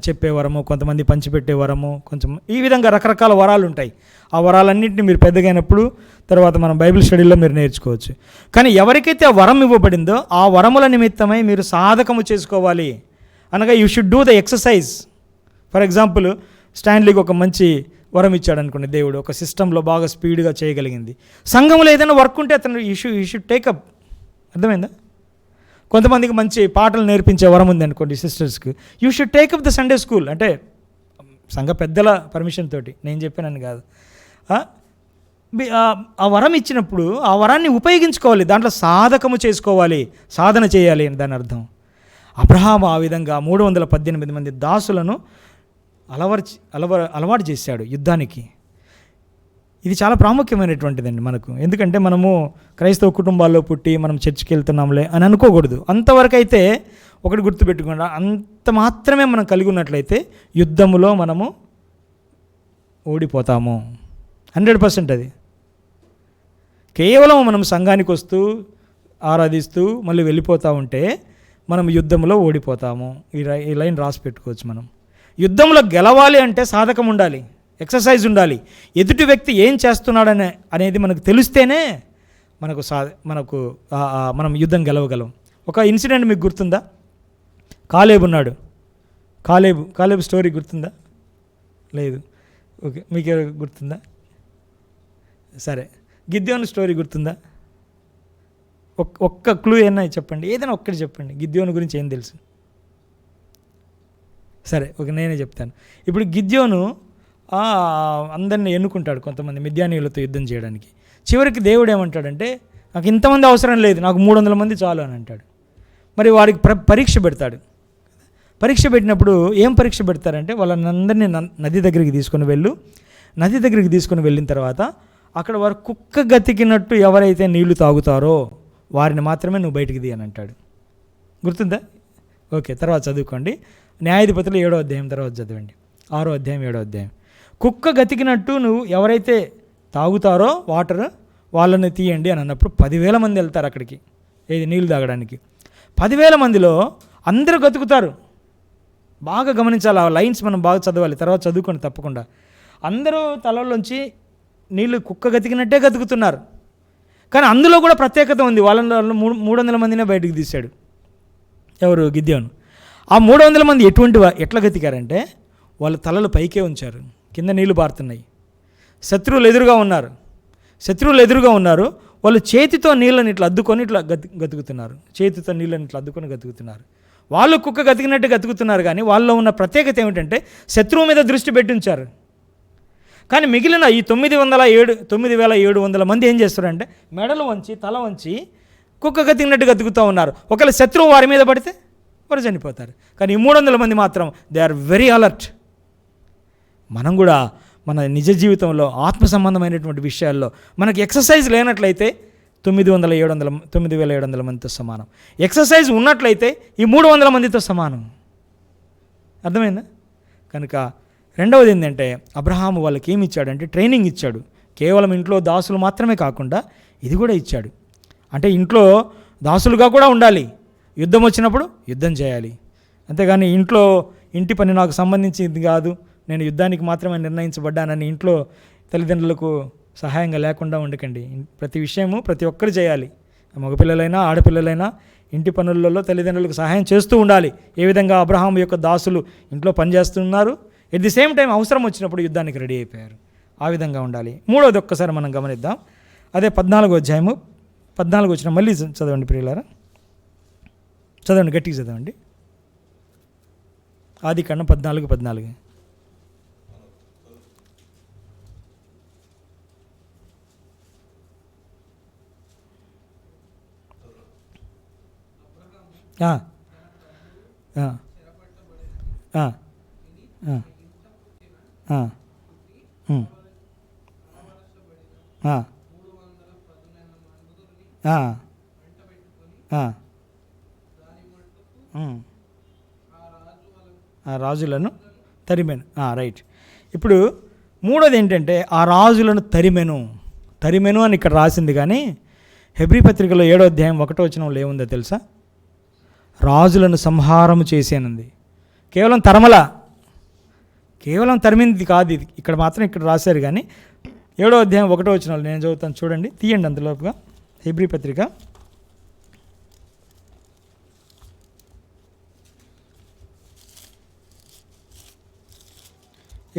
చెప్పే వరము, కొంతమంది పంచిపెట్టే వరము, కొంచెం ఈ విధంగా రకరకాల వరాలు ఉంటాయి. ఆ వరాలన్నింటినీ మీరు పెద్దగైనప్పుడు తర్వాత మనం బైబిల్ స్టడీలో మీరు నేర్చుకోవచ్చు. కానీ ఎవరికైతే ఆ వరం ఇవ్వబడిందో ఆ వరముల నిమిత్తమై మీరు సాధకము చేసుకోవాలి. అనగా you should do the exercise. For example స్టాన్లీకి ఒక మంచి వరం ఇచ్చాడు అనుకోండి దేవుడు, ఒక సిస్టంలో బాగా స్పీడ్గా చేయగలిగింది. సంఘంలో ఏదైనా వర్క్ ఉంటే అతను యూ షుడ్ టేకప్. అర్థమైందా? కొంతమందికి మంచి పాటలు నేర్పించే వరం ఉంది అనుకోండి సిస్టర్స్కి, you should take up the Sunday school. అంటే సంఘ పెద్దల పర్మిషన్ తోటి నేను చెప్పానని కాదు. ఆ వరం ఇచ్చినప్పుడు ఆ వరాన్ని ఉపయోగించుకోవాలి, దాంట్లో సాధకము చేసుకోవాలి, సాధన చేయాలి అని దాని అర్థం. అబ్రహాము ఆ విధంగా 318 మంది దాసులను అలవాటు చేశాడు యుద్ధానికి. ఇది చాలా ప్రాముఖ్యమైనటువంటిదండి మనకు. ఎందుకంటే మనము క్రైస్తవ కుటుంబాల్లో పుట్టి మనం చర్చికి వెళ్తున్నాంలే అని అనుకోకూడదు. అంతవరకు అయితే ఒకటి గుర్తుపెట్టుకోండి, అంత మాత్రమే మనం కలిగి ఉన్నట్లయితే యుద్ధములో మనము ఓడిపోతాము. 100% అది. కేవలం మనం సంఘానికి వస్తూ ఆరాధిస్తూ మళ్ళీ వెళ్ళిపోతూ ఉంటే మనం యుద్ధంలో ఓడిపోతాము. ఈ లైన్ రాసి పెట్టుకోవచ్చు. మనం యుద్ధంలో గెలవాలి అంటే సాధకం ఉండాలి, ఎక్సర్సైజ్ ఉండాలి. ఎదుటి వ్యక్తి ఏం చేస్తున్నాడనే అనేది మనకు తెలిస్తేనే మనం యుద్ధం గెలవగలం. ఒక ఇన్సిడెంట్ మీకు గుర్తుందా? కాలేబు ఉన్నాడు. కాలేబు స్టోరీ గుర్తుందా? లేదు. ఓకే, మీకు గుర్తుందా? సరే, గిద్యోను స్టోరీ గుర్తుందా? ఒక్క క్లూ ఏమన్నా చెప్పండి, ఏదైనా ఒక్కటి చెప్పండి. గిద్యోను గురించి ఏం తెలుసు? సరే, నేనే చెప్తాను. ఇప్పుడు గిద్యోను అందరిని ఎన్నుకుంటాడు, కొంతమంది మిద్యానీయులతో యుద్ధం చేయడానికి. చివరికి దేవుడు ఏమంటాడంటే, నాకు ఇంతమంది అవసరం లేదు, నాకు 300 మంది చాలు అని అంటాడు. మరి వాడికి పరీక్ష పెడతాడు. పరీక్ష పెట్టినప్పుడు ఏం పరీక్ష పెడతారంటే, వాళ్ళందరినీ నది దగ్గరికి తీసుకొని వెళ్ళిన తర్వాత అక్కడ వారు కుక్క గతికినట్టు ఎవరైతే నీళ్లు తాగుతారో వారిని మాత్రమే నువ్వు బయటికి తీ అని అంటాడు. గుర్తుందా? ఓకే, తర్వాత చదువుకోండి. న్యాయాధిపతులు 7వ అధ్యాయం తర్వాత చదవండి. 6వ అధ్యాయం 7వ అధ్యాయం. కుక్క గతికినట్టు నువ్వు ఎవరైతే తాగుతారో వాటర్ వాళ్ళని తీయండి అని అన్నప్పుడు 10,000 మంది వెళ్తారు అక్కడికి, ఏది నీళ్ళు తాగడానికి. 10,000 మందిలో అందరూ గతుకుతారు. బాగా గమనించాలి, ఆ లైన్స్ మనం బాగా చదవాలి, తర్వాత చదువుకోండి తప్పకుండా. అందరూ తలలోంచి నీళ్ళు కుక్క గతికినట్టే గతుకుతున్నారు. కానీ అందులో కూడా ప్రత్యేకత ఉంది. వాళ్ళలో 300 మందినే బయటకు తీశాడు. ఎవరు? గిద్యోను. ఆ 300 మంది ఎట్లా గతికారంటే, వాళ్ళు తలలు పైకే ఉంచారు, కింద నీళ్లు పారుతున్నాయి. శత్రువులు ఎదురుగా ఉన్నారు. వాళ్ళు చేతితో నీళ్ళని ఇట్లా అద్దుకొని ఇట్లా గతుకుతున్నారు. వాళ్ళు కుక్క గతికినట్టు గతుకుతున్నారు. కానీ వాళ్ళలో ఉన్న ప్రత్యేకత ఏమిటంటే శత్రువు మీద దృష్టి పెట్టి ఉంచారు. కానీ మిగిలిన ఈ 9,700 మంది ఏం చేస్తారంటే మెడలు వంచి తల వంచి కుక్క గతికినట్టు గతుకుతూ ఉన్నారు. ఒకవేళ శత్రువు వారి మీద పడితే వారు చనిపోతారు. కానీ ఈ 300 మంది మాత్రం దే ఆర్ వెరీ అలర్ట్. మనం కూడా మన నిజ జీవితంలో ఆత్మ సంబంధమైనటువంటి విషయాల్లో మనకి ఎక్సర్సైజ్ లేనట్లయితే 9,700 మందితో సమానం. ఎక్సర్సైజ్ ఉన్నట్లయితే ఈ 300 మందితో సమానం. అర్థమైందా? కనుక రెండవది ఏంటంటే అబ్రహాము వాళ్ళకి ఏమి ఇచ్చాడంటే ట్రైనింగ్ ఇచ్చాడు. కేవలం ఇంట్లో దాసులు మాత్రమే కాకుండా ఇది కూడా ఇచ్చాడు. అంటే ఇంట్లో దాసులుగా కూడా ఉండాలి, యుద్ధం వచ్చినప్పుడు యుద్ధం చేయాలి. అంతేగాని ఇంటి పని నాకు సంబంధించింది కాదు, నేను యుద్ధానికి మాత్రమే నిర్ణయించబడ్డానని ఇంట్లో తల్లిదండ్రులకు సహాయంగా లేకుండా ఉండకండి. ప్రతి విషయము ప్రతి ఒక్కరు చేయాలి. మగపిల్లలైనా ఆడపిల్లలైనా ఇంటి పనులలో తల్లిదండ్రులకు సహాయం చేస్తూ ఉండాలి. ఏ విధంగా అబ్రహాం యొక్క దాసులు ఇంట్లో పనిచేస్తున్నారు, ఎట్ ది సేమ్ టైం అవసరం వచ్చినప్పుడు యుద్ధానికి రెడీ అయిపోయారు. ఆ విధంగా ఉండాలి. మూడవది ఒక్కసారి మనం గమనిద్దాం. అదే 14వ అధ్యాయము 14 వచ్చిన మళ్ళీ చదవండి ప్రియులారా, చదవండి, గట్టిగా చదవండి. ఆదికాండం 14:14. రాజులను తరిమెను. రైట్. ఇప్పుడు మూడోది ఏంటంటే ఆ రాజులను తరిమెను అని ఇక్కడ రాసింది. కానీ హెబ్రీ పత్రికలో 7వ అధ్యాయం 1వ వచనంలో ఏముందో తెలుసా? రాజులను సంహారము చేసేనుంది. కేవలం తరిమింది కాదు ఇది, ఇక్కడ మాత్రం ఇక్కడ రాశారు. కానీ 7వ అధ్యాయం 1వ వచనంలో నేను చదువుతాను, చూడండి, తీయండి అంతలోపుగా. హెబ్రీ పత్రిక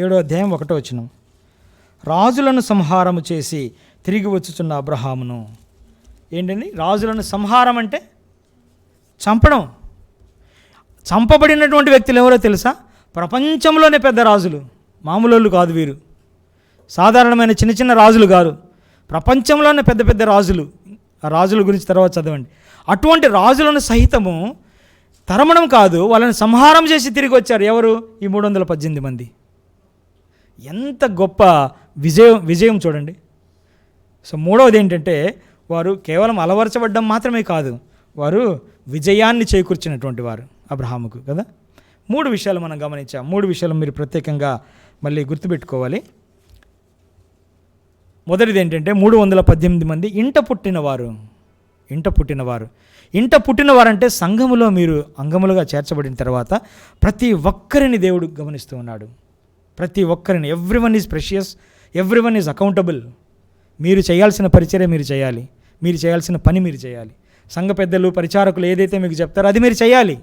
7వ అధ్యాయం 1వ వచనం. రాజులను సంహారము చేసి తిరిగి వచ్చుచున్న అబ్రహామును. ఏంటండి రాజులను సంహారం అంటే? చంపడం. చంపబడినటువంటి వ్యక్తులు ఎవరో తెలుసా? ప్రపంచంలోనే పెద్ద రాజులు, మామూలు కాదు వీరు. సాధారణమైన చిన్న చిన్న రాజులు కాదు, ప్రపంచంలోనే పెద్ద పెద్ద రాజులు. ఆ రాజుల గురించి తర్వాత చదవండి. అటువంటి రాజులను సహితము తరమడం కాదు, వాళ్ళని సంహారం చేసి తిరిగి వచ్చారు. ఎవరు? ఈ 318 మంది. ఎంత గొప్ప విజయం చూడండి. సో మూడవది ఏంటంటే వారు కేవలం అలవరచబడ్డం మాత్రమే కాదు, వారు విజయాన్ని చేకూర్చినటువంటి వారు అబ్రహాముకు కదా. 3 విషయాలు మనం గమనించాం. 3 విషయాలు మీరు ప్రత్యేకంగా మళ్ళీ గుర్తుపెట్టుకోవాలి. మొదటిది ఏంటంటే 318 మంది ఇంట పుట్టినవారు. ఇంట పుట్టినవారంటే సంఘములో మీరు అంగములుగా చేర్చబడిన తర్వాత ప్రతి ఒక్కరిని దేవుడు గమనిస్తూ ఉన్నాడు. ప్రతి ఒక్కరిని. Everyone is precious, everyone is accountable. మీరు చేయాల్సిన పరిచర్య మీరు చేయాలి, మీరు చేయాల్సిన పని మీరు చేయాలి. సంఘ పెద్దలు, పరిచారకులు ఏదైతే మీకు చెప్తారో అది మీరు చేయాలి.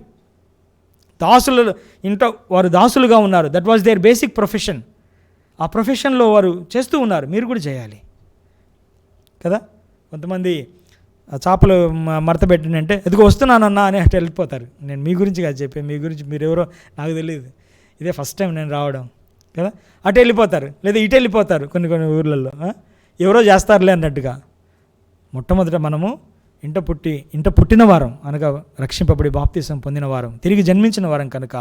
వారు దాసులుగా ఉన్నారు. That was their basic profession. ఆ ప్రొఫెషన్లో వారు చేస్తూ ఉన్నారు, మీరు కూడా చేయాలి కదా. కొంతమంది చేపలు మడత పెట్టినంటే ఎదుగు వస్తున్నానన్నా అని అటు వెళ్ళిపోతారు. నేను మీ గురించి కాదు చెప్పే, మీ గురించి మీరెవరో నాకు తెలియదు, ఇదే ఫస్ట్ టైం నేను రావడం కదా. అటు వెళ్ళిపోతారు, లేదా ఇటు వెళ్ళిపోతారు. కొన్ని ఊర్లలో ఎవరో చేస్తారులే అన్నట్టుగా. మొట్టమొదట మనము ఇంట పుట్టిన వారం అనగా రక్షింపబడి బాప్తీసం పొందిన వారం, తిరిగి జన్మించిన వారం కనుక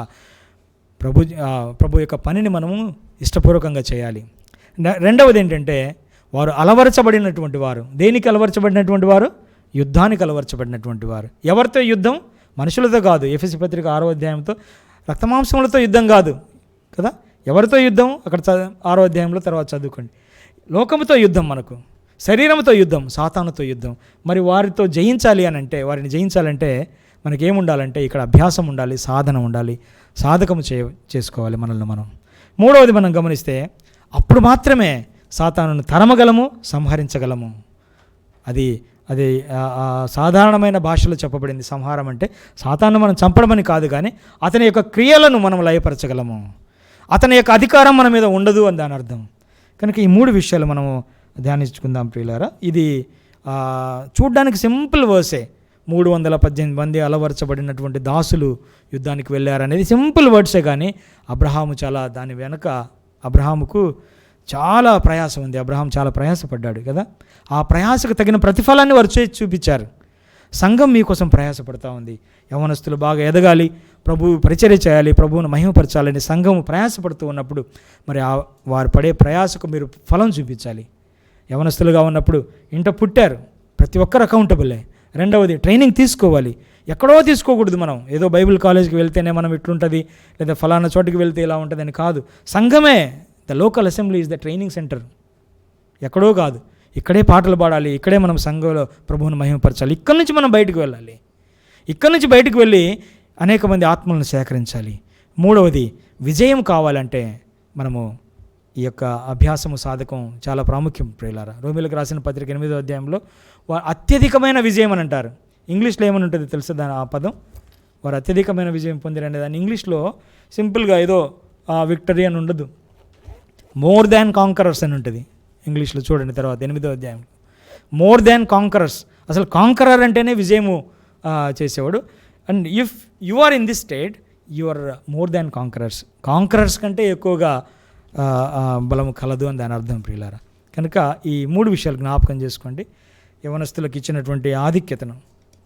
ప్రభు యొక్క పనిని మనము ఇష్టపూర్వకంగా చేయాలి. రెండవది ఏంటంటే వారు అలవరచబడినటువంటి వారు. దేనికి అలవరచబడినటువంటి వారు? యుద్ధానికి అలవరచబడినటువంటి వారు. ఎవరితో యుద్ధం? మనుషులతో కాదు. ఎఫెసీ పత్రిక 6వ అధ్యాయంతో రక్తమాంసములతో యుద్ధం కాదు కదా. ఎవరితో యుద్ధం? అక్కడ 6వ అధ్యాయంలో తర్వాత చదువుకోండి. లోకముతో యుద్ధం, మనకు శరీరంతో యుద్ధం, సాతానుతో యుద్ధం. మరి వారితో వారిని జయించాలంటే మనకేముండాలంటే ఇక్కడ అభ్యాసం ఉండాలి, సాధన ఉండాలి, సాధకము చేసుకోవాలి మనల్ని మనం. మూడవది మనం గమనిస్తే అప్పుడు మాత్రమే సాతానును తరమగలము, సంహరించగలము. అది సాధారణమైన భాషలో చెప్పబడింది. సంహారం అంటే సాతాను మనం చంపడమని కాదు, కానీ అతని యొక్క క్రియలను మనం లయపరచగలము. అతని యొక్క అధికారం మన మీద ఉండదు అని దాని అర్థం. కనుక ఈ 3 విషయాలు మనము ధ్యానించుకుందాం ప్రియులారా. ఇది చూడ్డానికి సింపుల్ వర్సే. 318 మంది అలవరచబడినటువంటి దాసులు యుద్ధానికి వెళ్ళారనేది సింపుల్ వర్డ్సే, కానీ దాని వెనక అబ్రహాముకు చాలా ప్రయాసం ఉంది. అబ్రహాం చాలా ప్రయాసపడ్డాడు కదా. ఆ ప్రయాసకు తగిన ప్రతిఫలాన్ని వారు చూపించారు. సంఘం మీకోసం ప్రయాసపడుతూ ఉంది. యవనస్తులు బాగా ఎదగాలి, ప్రభువు పరిచర్య చేయాలి, ప్రభువును మహిమపరచాలని సంఘం ప్రయాసపడుతూ ఉన్నప్పుడు మరి వారు పడే ప్రయాసకు మీరు ఫలం చూపించాలి. యవనస్తులుగా ఉన్నప్పుడు ఇంట పుట్టారు, ప్రతి ఒక్కరు అకౌంటబులే. రెండవది ట్రైనింగ్ తీసుకోవాలి. ఎక్కడో తీసుకోకూడదు. మనం ఏదో బైబిల్ కాలేజ్కి వెళ్తేనే మనం ఇట్లుంటుంది, లేదా ఫలానా చోటుకి వెళ్తే ఇలా ఉంటుంది అని కాదు. సంఘమే, the local assembly is the training centre. ఎక్కడో కాదు, ఇక్కడే పాటలు పాడాలి, ఇక్కడే మనం సంఘంలో ప్రభువును మహిమపరచాలి. ఇక్కడి నుంచి మనం బయటకు వెళ్ళాలి. ఇక్కడి నుంచి బయటకు వెళ్ళి అనేక మంది ఆత్మలను సేకరించాలి. మూడవది, విజయం కావాలంటే మనము ఈ యొక్క అభ్యాసము సాధకం చాలా ప్రాముఖ్యం ప్రియులారా. రోమీయులకు రాసిన పత్రిక 8వ అధ్యాయంలో వారు అత్యధికమైన విజయం అని అంటారు. ఇంగ్లీష్లో ఏమని ఉంటుంది తెలుసా దాని ఆ పదం? వారు అత్యధికమైన విజయం పొందిరనే దాన్ని ఇంగ్లీష్లో సింపుల్గా ఏదో విక్టరీ అని ఉండదు, మోర్ దాన్ కాంకరర్స్ అని ఉంటుంది ఇంగ్లీష్లో. చూడండి తర్వాత 8వ అధ్యాయం, మోర్ దాన్ కాంకరర్స్. అసలు కాంకరర్ అంటేనే విజయము చేసేవాడు. And if you are in this state you are more than conquerors. Conquerors కంటే ఎక్కువగా బలము కలదు అని దాని అర్థం ప్రియులారా. కనుక ఈ 3 విషయాలు జ్ఞాపకం చేసుకోండి. యవనస్తులకు ఇచ్చినటువంటి ఆధిక్యతను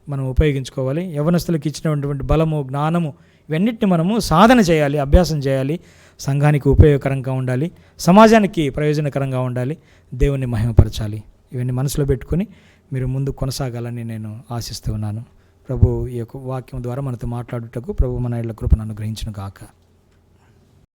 మనం ఉపయోగించుకోవాలి. యవనస్తులకు ఇచ్చినటువంటి బలము, జ్ఞానము ఇవన్నిటిని మనము సాధన చేయాలి, అభ్యాసం చేయాలి. సంఘానికి ఉపయోగకరంగా ఉండాలి, సమాజానికి ప్రయోజనకరంగా ఉండాలి, దేవుణ్ణి మహిమపరచాలి. ఇవన్నీ మనసులో పెట్టుకొని మీరు ముందు కొనసాగాలని నేను ఆశిస్తూ ఉన్నాను. ప్రభు ఈ యొక్క వాక్యం ద్వారా మనతో మాట్లాడుటకు ప్రభు మన ఇళ్ళ కృపను అనుగ్రహించును గాక.